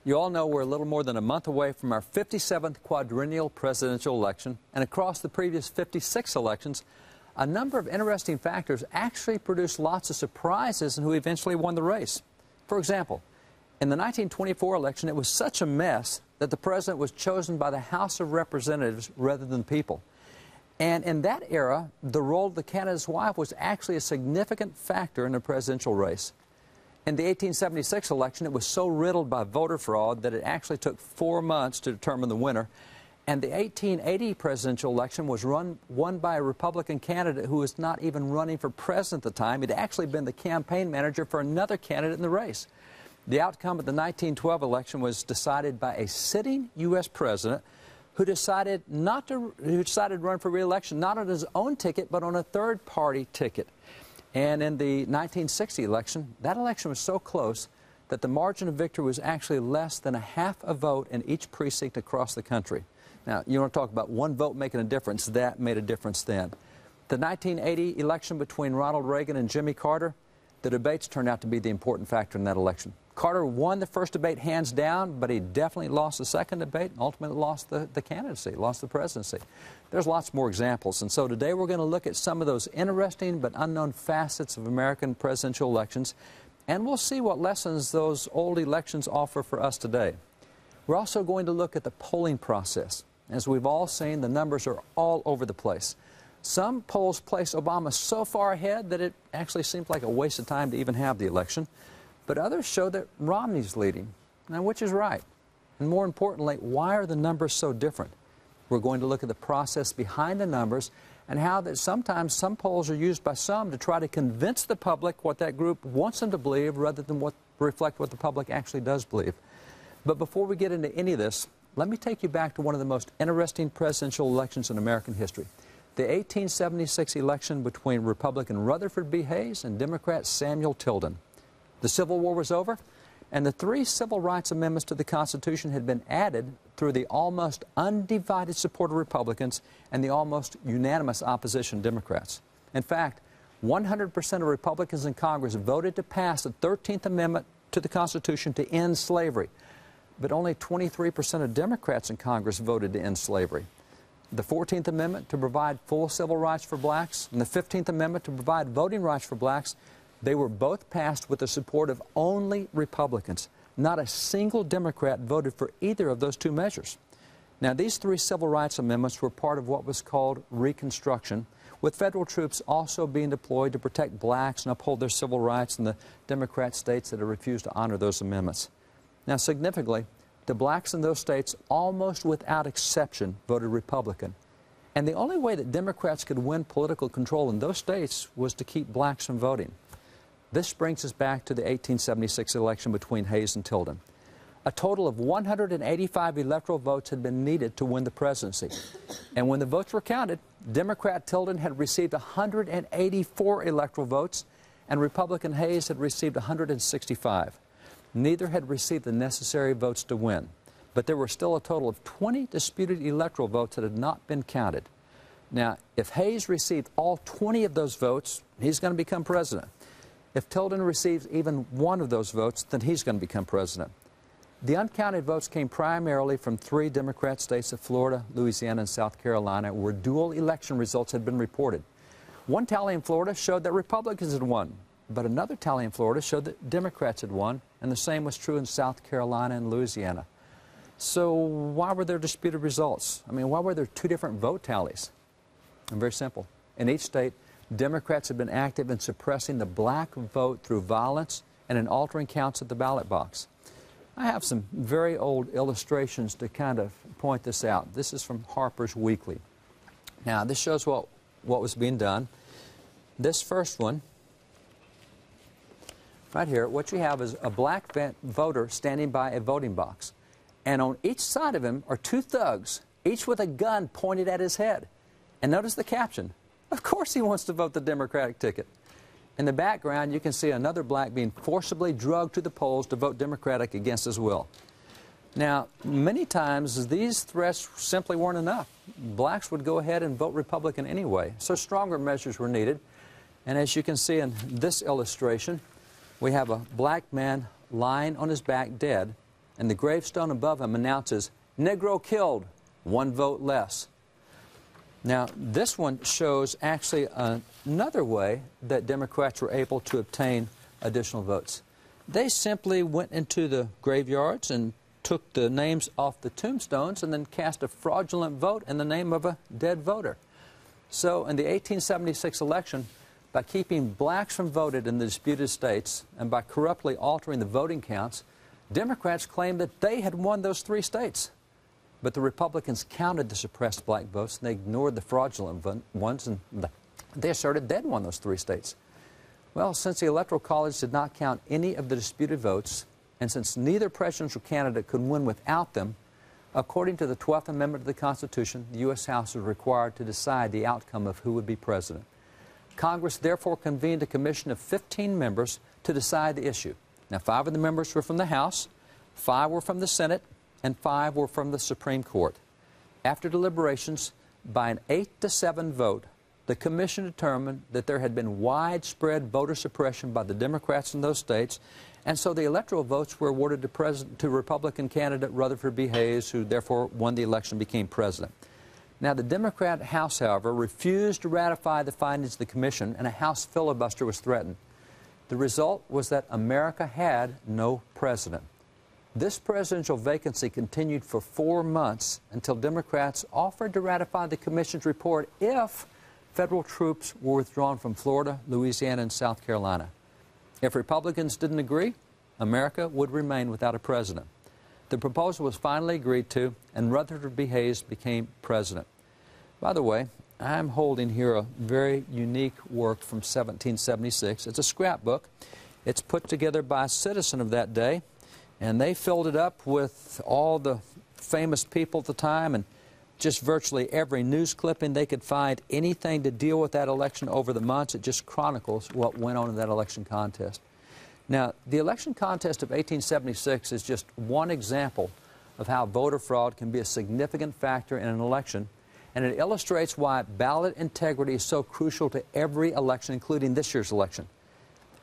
You all know we're a little more than a month away from our 57th quadrennial presidential election, and across the previous 56 elections, a number of interesting factors actually produced lots of surprises in who eventually won the race. For example, in the 1924 election, it was such a mess that the president was chosen by the House of Representatives rather than the people. And in that era, the role of the candidate's wife was actually a significant factor in the presidential race. In the 1876 election, it was so riddled by voter fraud that it actually took 4 months to determine the winner. And the 1880 presidential election was won by a Republican candidate who was not even running for president at the time. He'd actually been the campaign manager for another candidate in the race. The outcome of the 1912 election was decided by a sitting U.S. president who decided to run for re-election, not on his own ticket, but on a third-party ticket. And in the 1960 election, that election was so close that the margin of victory was actually less than a half a vote in each precinct across the country. Now, you want to talk about one vote making a difference, that made a difference then. The 1980 election between Ronald Reagan and Jimmy Carter, the debates turned out to be the important factor in that election. Carter won the first debate hands down, but he definitely lost the second debate and ultimately lost the candidacy, lost the presidency. There's lots more examples, and so today we're going to look at some of those interesting but unknown facets of American presidential elections, and we'll see what lessons those old elections offer for us today. We're also going to look at the polling process. As we've all seen, the numbers are all over the place. Some polls place Obama so far ahead that it actually seems like a waste of time to even have the election. But others show that Romney's leading. Now, which is right? And more importantly, why are the numbers so different? We're going to look at the process behind the numbers and how that sometimes some polls are used by some to try to convince the public what that group wants them to believe rather than reflect what the public actually does believe. But before we get into any of this, let me take you back to one of the most interesting presidential elections in American history. The 1876 election between Republican Rutherford B. Hayes and Democrat Samuel Tilden. The Civil War was over, and the 3 civil rights amendments to the Constitution had been added through the almost undivided support of Republicans and the almost unanimous opposition of Democrats. In fact, 100% of Republicans in Congress voted to pass the 13th Amendment to the Constitution to end slavery, but only 23% of Democrats in Congress voted to end slavery. The 14th Amendment to provide full civil rights for blacks and the 15th Amendment to provide voting rights for blacks, they were both passed with the support of only Republicans. Not a single Democrat voted for either of those 2 measures. Now, these 3 civil rights amendments were part of what was called Reconstruction, with federal troops also being deployed to protect blacks and uphold their civil rights in the Democrat states that had refused to honor those amendments. Now, significantly, the blacks in those states, almost without exception, voted Republican. And the only way that Democrats could win political control in those states was to keep blacks from voting. This brings us back to the 1876 election between Hayes and Tilden. A total of 185 electoral votes had been needed to win the presidency. And when the votes were counted, Democrat Tilden had received 184 electoral votes, and Republican Hayes had received 165. Neither had received the necessary votes to win. But there were still a total of 20 disputed electoral votes that had not been counted. Now, if Hayes received all 20 of those votes, he's going to become president. If Tilden receives even one of those votes, then he's going to become president. The uncounted votes came primarily from 3 Democrat states of Florida, Louisiana, and South Carolina, where dual election results had been reported. One tally in Florida showed that Republicans had won, but another tally in Florida showed that Democrats had won, and the same was true in South Carolina and Louisiana. So why were there disputed results? I mean, why were there 2 different vote tallies? And very simple. In each state, Democrats have been active in suppressing the black vote through violence and in altering counts at the ballot box. I have some very old illustrations to kind of point this out. This is from Harper's Weekly. Now, this shows what was being done. This first one, right here, what you have is a black voter standing by a voting box. And on each side of him are 2 thugs, each with a gun pointed at his head. And notice the caption. Of course he wants to vote the Democratic ticket. In the background, you can see another black being forcibly drugged to the polls to vote Democratic against his will. Now, many times these threats simply weren't enough. Blacks would go ahead and vote Republican anyway, so stronger measures were needed. And as you can see in this illustration, we have a black man lying on his back dead, and the gravestone above him announces, "Negro killed, 1 vote less." Now, this one shows actually another way that Democrats were able to obtain additional votes. They simply went into the graveyards and took the names off the tombstones and then cast a fraudulent vote in the name of a dead voter. So in the 1876 election, by keeping blacks from voting in the disputed states and by corruptly altering the voting counts, Democrats claimed that they had won those 3 states. But the Republicans counted the suppressed black votes, and they ignored the fraudulent ones, and they asserted they'd won those 3 states. Well, since the Electoral College did not count any of the disputed votes, and since neither presidential candidate could win without them, according to the 12th Amendment of the Constitution, the U.S. House was required to decide the outcome of who would be president. Congress therefore convened a commission of 15 members to decide the issue. Now, 5 of the members were from the House, 5 were from the Senate, and 5 were from the Supreme Court. After deliberations, by an 8-7 vote, the commission determined that there had been widespread voter suppression by the Democrats in those states, and so the electoral votes were awarded to Republican candidate Rutherford B. Hayes, who therefore won the election and became president. Now, the Democrat House, however, refused to ratify the findings of the commission, and a House filibuster was threatened. The result was that America had no president. This presidential vacancy continued for 4 months until Democrats offered to ratify the commission's report if federal troops were withdrawn from Florida, Louisiana, and South Carolina. If Republicans didn't agree, America would remain without a president. The proposal was finally agreed to, and Rutherford B. Hayes became president. By the way, I'm holding here a very unique work from 1776. It's a scrapbook. It's put together by a citizen of that day, and they filled it up with all the famous people at the time and just virtually every news clipping they could find, anything to deal with that election over the months. It just chronicles what went on in that election contest. Now, the election contest of 1876 is just one example of how voter fraud can be a significant factor in an election, and it illustrates why ballot integrity is so crucial to every election, including this year's election.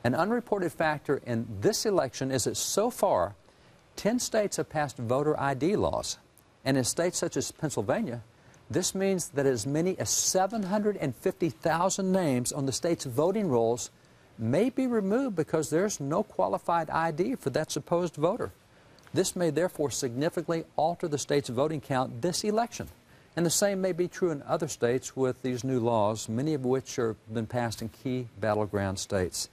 An unreported factor in this election is that so far, 10 states have passed voter ID laws. And in states such as Pennsylvania, this means that as many as 750,000 names on the state's voting rolls may be removed because there's no qualified ID for that supposed voter. This may therefore significantly alter the state's voting count this election. And the same may be true in other states with these new laws, many of which have been passed in key battleground states.